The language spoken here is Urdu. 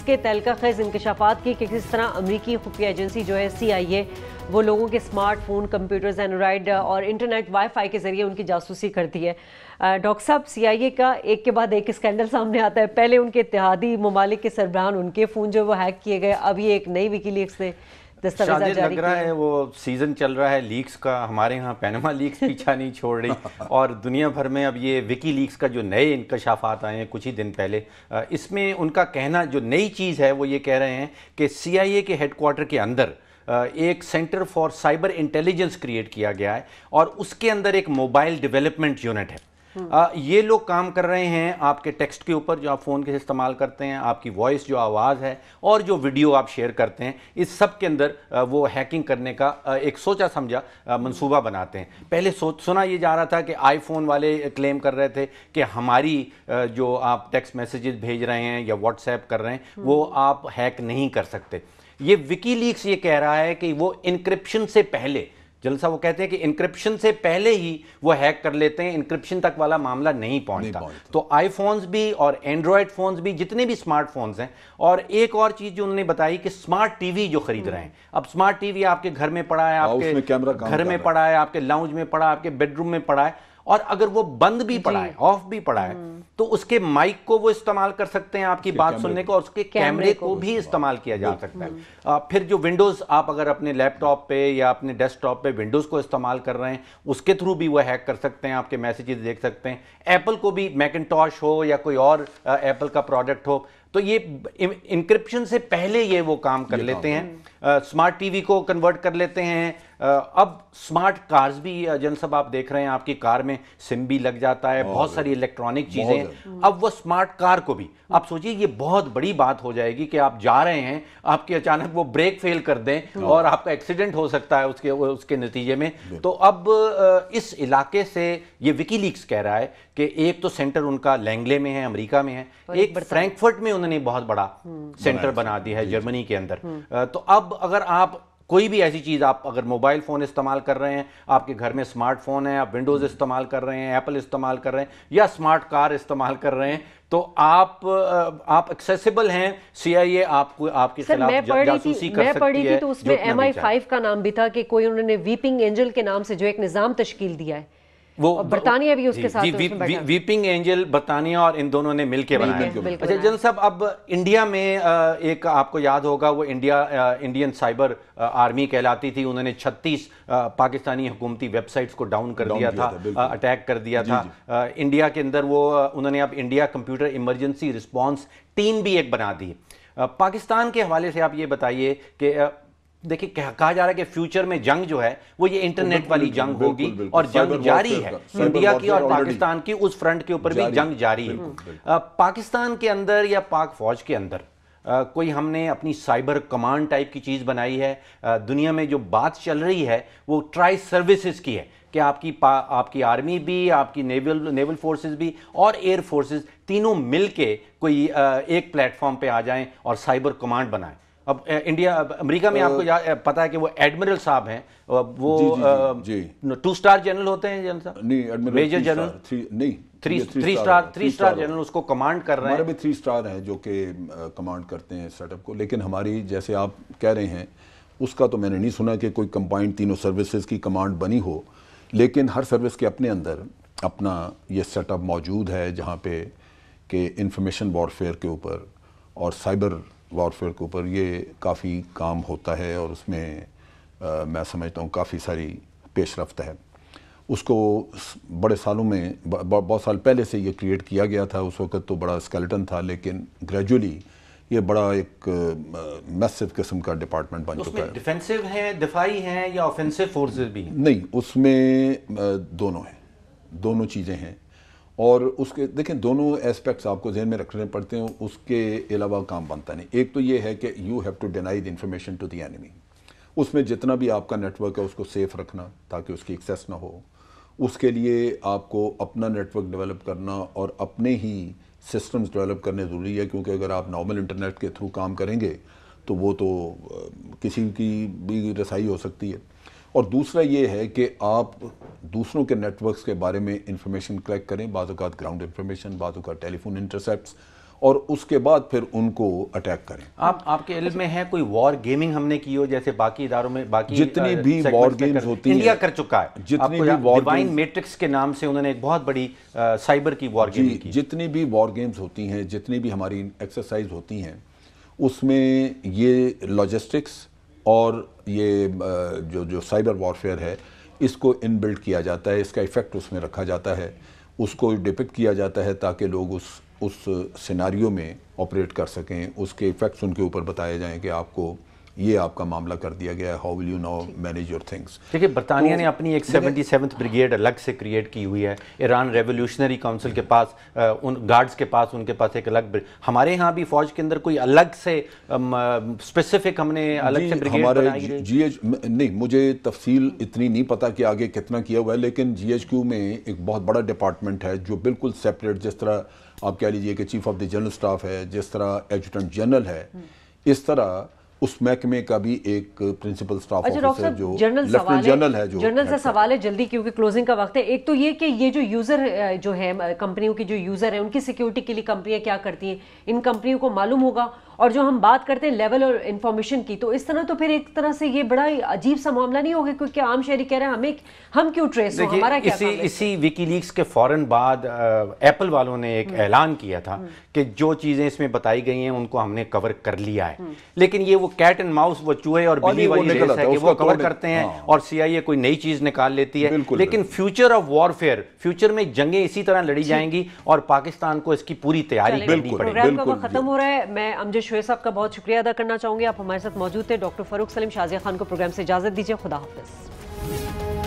کے تہلکہ خیز انکشافات کی کہ کس طرح امریکی خفیہ ایجنسی جو ہے CIA وہ لوگوں کے سمارٹ فون، کمپیوٹرز، اینڈرائڈ اور انٹرنیٹ وائی فائی کے ذریعے ان کی جاسوسی کرتی ہے۔ ڈاکٹر صاحب، CIA کا ایک کے بعد ایک اسکینڈل سامنے آتا ہے۔ پہلے ان کے اتحادی ممالک کے سربراہان، ان کے فون جو وہ ہیک کیے گئے، اب یہ ایک نئی وکی لیکس نے دستاویزات جاری لگ رہا ہے وہ سیزن چل رہا ہے لیکس کا، ہمارے ہاں پینما لیکس پیچھا نہیں چھوڑ رہی، اور دنیا بھر میں اب یہ وکی لیکس کا جو نئے انکشافات آئے ہیں کچھ ہی دن پہلے، اس میں ان کا کہنا جو نئی چیز ہے وہ یہ کہہ رہے ہیں کہ CIA کے ہیڈ کوارٹر کے اندر ایک centre for cyber intelligence create کیا گیا ہے، اور اس کے اندر ایک موبائل ڈیولپمنٹ یونٹ ہے۔ یہ لوگ کام کر رہے ہیں آپ کے ٹیکسٹ کے اوپر جو آپ فون کے استعمال کرتے ہیں، آپ کی وائس جو آواز ہے، اور جو ویڈیو آپ شیئر کرتے ہیں، اس سب کے اندر وہ ہیکنگ کرنے کا ایک سوچا سمجھا منصوبہ بناتے ہیں۔ پہلے سنا یہ جا رہا تھا کہ آئی فون والے کلیم کر رہے تھے کہ ہماری جو آپ ٹیکسٹ میسیجز بھیج رہے ہیں یا واٹس ایپ کر رہے ہیں وہ آپ ہیک نہیں کر سکتے۔ یہ وکی لیکس یہ کہہ رہا ہے کہ وہ انکرپشن سے پہلے، جلسہ وہ کہتے ہیں کہ انکرپشن سے پہلے ہی وہ ہیک کر لیتے ہیں، انکرپشن تک والا معاملہ نہیں پہنچتا۔ تو آئی فونز بھی اور اینڈرائڈ فونز بھی، جتنے بھی سمارٹ فونز ہیں، اور ایک اور چیز جو انہوں نے بتائی کہ سمارٹ ٹی وی جو خرید رہے ہیں، اب سمارٹ ٹی وی آپ کے گھر میں پڑا ہے، آپ کے گھر میں پڑا ہے، آپ کے لاؤنج میں پڑا ہے، آپ کے بیڈ روم میں پڑا ہے، اور اگر وہ بند بھی پڑا ہے، آف بھی پڑا ہے، تو اس کے مائک کو وہ استعمال کر سکتے ہیں آپ کی بات سننے کو، اور اس کے کیمرے کو بھی استعمال کیا جا سکتا ہے۔ پھر جو ونڈوز آپ اگر اپنے لیپ ٹاپ پہ یا اپنے ڈیسک ٹاپ پہ ونڈوز کو استعمال کر رہے ہیں، اس کے تھرو بھی وہ ہیک کر سکتے ہیں، آپ کے میسیجز دیکھ سکتے ہیں۔ ایپل کو بھی، میکنٹاش ہو یا کوئی اور ایپل کا پروڈکٹ ہو، تو یہ انکرپشن سے پہلے یہ وہ کام کر لیتے ہیں، سمارٹ ٹی وی کو کنورٹ کر لیتے ہیں۔ اب سمارٹ کارز بھی جن سب آپ دیکھ رہے ہیں، آپ کی کار میں سم بھی لگ جاتا ہے، بہت ساری الیکٹرانک چیزیں، اب وہ سمارٹ کار کو بھی، آپ سوچئے یہ بہت بڑی بات ہو جائے گی کہ آپ جا رہے ہیں، آپ کے اچانک وہ بریک فیل کر دیں اور آپ کا ایکسیڈنٹ ہو سکتا ہے اس کے نتیجے میں۔ تو اب اس علاقے سے یہ وکی لیکس کہہ رہا ہے کہ ایک تو سینٹر ان کا لینگلے میں ہے، امریکہ میں ہے، ایک فرینکفرٹ میں انہوں نے بہت بڑا سینٹر بنا دیا ہے جرمنی کے اندر۔ تو اب اگر آپ کوئی بھی ایسی چیز، آپ اگر موبائل فون استعمال کر رہے ہیں، آپ کے گھر میں سمارٹ فون ہے، آپ ونڈوز استعمال کر رہے ہیں، ایپل استعمال کر رہے ہیں، یا سمارٹ کار استعمال کر رہے ہیں، تو آپ ایکسیسیبل ہیں، CIA آپ کو آپ کے خلاف جاسوسی کر سکتی ہے۔ میں پڑھی تھی تو اس میں MI5 کا نام بھی تھا کہ کوئی انہوں نے ویپنگ اینجل کے نام سے جو ایک نظام تشکیل دیا ہے، وہ برطانیہ بھی اس کے ساتھ ویپنگ اینجل برطانیہ اور ان دونوں نے مل کے بنایا۔ اچھا جن صاحب، اب انڈیا میں ایک آپ کو یاد ہوگا وہ انڈین سائبر آرمی کہلاتی تھی، انہوں نے 36 پاکستانی حکومتی ویب سائٹس کو ڈاؤن کر دیا تھا، اٹیک کر دیا تھا انڈیا کے اندر۔ وہ انہوں نے اب India computer emergency response team بھی ایک بنا دی۔ پاکستان کے حوالے سے آپ یہ بتائیے کہ دیکھیں کہا جا رہا ہے کہ فیوچر میں جنگ جو ہے وہ یہ انٹرنیٹ والی جنگ ہوگی، اور جنگ جاری ہے، انڈیا کی اور پاکستان کی اس فرنٹ کے اوپر بھی جنگ جاری ہے۔ پاکستان کے اندر یا پاک فوج کے اندر کوئی ہم نے اپنی سائبر کمانڈ ٹائپ کی چیز بنائی ہے؟ دنیا میں جو بات چل رہی ہے وہ ٹرائی سروسز کی ہے کہ آپ کی آرمی بھی، آپ کی نیول فورسز بھی اور ایئر فورسز تینوں مل کے کوئی ایک پلیٹ فارم پہ آ جائیں اور سائبر کمانڈ بنائیں۔ اب امریکہ میں آپ کو پتا ہے کہ وہ ایڈمرل صاحب ہیں، وہ 2 سٹار جنرل ہوتے ہیں، میجر جنرل، 3 سٹار جنرل اس کو کمانڈ کر رہے ہیں۔ ہمارے بھی 3 سٹار ہیں جو کہ کمانڈ کرتے ہیں سیٹ اپ کو، لیکن ہماری جیسے آپ کہہ رہے ہیں اس کا تو میں نے نہیں سنا کہ کوئی کمبائنڈ تینوں سروسز کی کمانڈ بنی ہو، لیکن ہر سروس کے اپنے اندر اپنا یہ سیٹ اپ موجود ہے جہاں پہ کہ انفارمیشن وارفیئر کے اوپر اور سائبر وارفیئر کے اوپر یہ کافی کام ہوتا ہے، اور اس میں میں سمجھتا ہوں کافی ساری پیش رفت ہے۔ اس کو بڑے سالوں میں، بہت سال پہلے سے یہ کریٹ کیا گیا تھا، اس وقت تو بڑا اسکیلٹن تھا، لیکن گریجولی یہ بڑا ایک میسو قسم کا ڈپارٹمنٹ بن چکا ہے۔ ڈیفینسو ہیں، دفاعی ہیں، یا آفینسو فورسز بھی ہیں؟ نہیں، اس میں دونوں ہیں، دونوں چیزیں ہیں، اور اس کے دیکھیں دونوں ایسپیکٹس آپ کو ذہن میں رکھنے پڑتے ہیں، اس کے علاوہ کام بنتا نہیں۔ ایک تو یہ ہے کہ you have to deny the information to the enemy, اس میں جتنا بھی آپ کا نیٹ ورک ہے اس کو سیف رکھنا تاکہ اس کی ایکسیس نہ ہو، اس کے لیے آپ کو اپنا نیٹ ورک ڈیولپ کرنا اور اپنے ہی سسٹمز ڈیولپ کرنے ضروری ہے، کیونکہ اگر آپ نارمل انٹرنیٹ کے تھرو کام کریں گے تو وہ تو کسی کی بھی رسائی ہو سکتی ہے۔ اور دوسرا یہ ہے کہ آپ دوسروں کے نیٹ ورکس کے بارے میں انفارمیشن کلیکٹ کریں، بعض اوقات گراؤنڈ انفارمیشن، بعض اوقات ٹیلی فون انٹرسیپٹس، اور اس کے بعد پھر ان کو اٹیک کریں. آپ کے علم میں ہے کوئی وار گیمنگ ہم نے کی ہو جیسے باقی اداروں میں باقی جتنی بھی وار گیمز ہوتی ہیں انڈیا کر چکا ہے, جتنی بھی وار ڈیوائن میٹرکس کے نام سے انہوں نے ایک بہت بڑی سائبر کی وار گیمنگ کی. جتنی بھی وار گیمز ہوتی ہیں, جتنی بھی ہماری ایکسرسائز ہوتی ہیں, اس میں یہ لاجسٹکس اور یہ جو سائبر وارفیئر ہے اس کو ان بلڈ کیا جاتا ہے, اس کا ایفیکٹ اس میں رکھا جاتا ہے, اس کو ڈپکٹ کیا جاتا ہے تاکہ لوگ اس سیناریو میں آپریٹ کر سکیں, اس کے ایفیکٹس ان کے اوپر بتائے جائیں کہ آپ کو یہ آپ کا معاملہ کر دیا گیا ہے, how will you now manage your things. دیکھیے برطانیہ نے اپنی ایک 77th بریگیڈ الگ سے کریٹ کی ہوئی ہے, ایران ریولیوشنری کونسل کے پاس ان گارڈز کے پاس ان کے پاس ایک الگ, ہمارے ہاں بھی فوج کے اندر کوئی الگ سے اسپیسیفک ہم نے الگ سے بریگیڈ بنائی ہے. جی ایچ نہیں, مجھے تفصیل اتنی نہیں پتا کہ آگے کتنا کیا ہوا ہے, لیکن جی ایچ کیو میں ایک بہت بڑا ڈپارٹمنٹ ہے جو بالکل سیپریٹ, جس طرح آپ کہہ لیجئے کہ chief of the general staff ہے, جس طرح ایڈجوٹنٹ جنرل ہے, اس طرح اس محکمے کا بھی ایک پرنسپل سٹاف آفیسر جو لیفٹیننٹ جنرل ہے. جو جنرل سے سوال ہے جلدی کیونکہ کلوزنگ کا وقت ہے. ایک تو یہ کہ یہ جو یوزر جو ہے کمپنیوں کی جو یوزر ہیں ان کی سیکیورٹی کے لیے کمپنیاں کیا کرتی ہیں, ان کمپنیوں کو معلوم ہوگا. اور جو ہم بات کرتے ہیں لیول اور انفارمیشن کی, تو اس طرح تو پھر ایک طرح سے یہ بڑا عجیب سا معاملہ نہیں ہوگا کیونکہ عام شہری کہہ رہے ہیں ہم کیوں ٹریس ہوں, ہمارا کیا کام ہے. اسی ویکی لیکس کے فوراً بعد ایپل والوں نے ایک اعلان کیا تھا کہ جو چیزیں اس میں بتائی گئی ہیں ان کو ہم نے کور کر لیا ہے, لیکن یہ وہ کیٹ اینڈ ماؤس, وہ چوہے اور بلی والی ریس ہے کہ وہ کور کرتے ہیں اور سی آئی اے کوئی نئی چیز نکال لیتی ہے. لیکن فیوچر آف وارفیئر, فیوچر میں جنگیں اسی طرح لڑی جائیں گی اور پاکستان کو اس کی پوری تیاری کرنی پڑے گی. پروگرام کا وقت ختم ہو رہا ہے. میں امجد شعیب صاحب کا بہت شکریہ ادا کرنا چاہوں گی, آپ ہمارے ساتھ موجود تھے. ڈاکٹر فاروق سلیم شازیہ خان کو پروگرام سے اجازت دیجیے. خدا حافظ.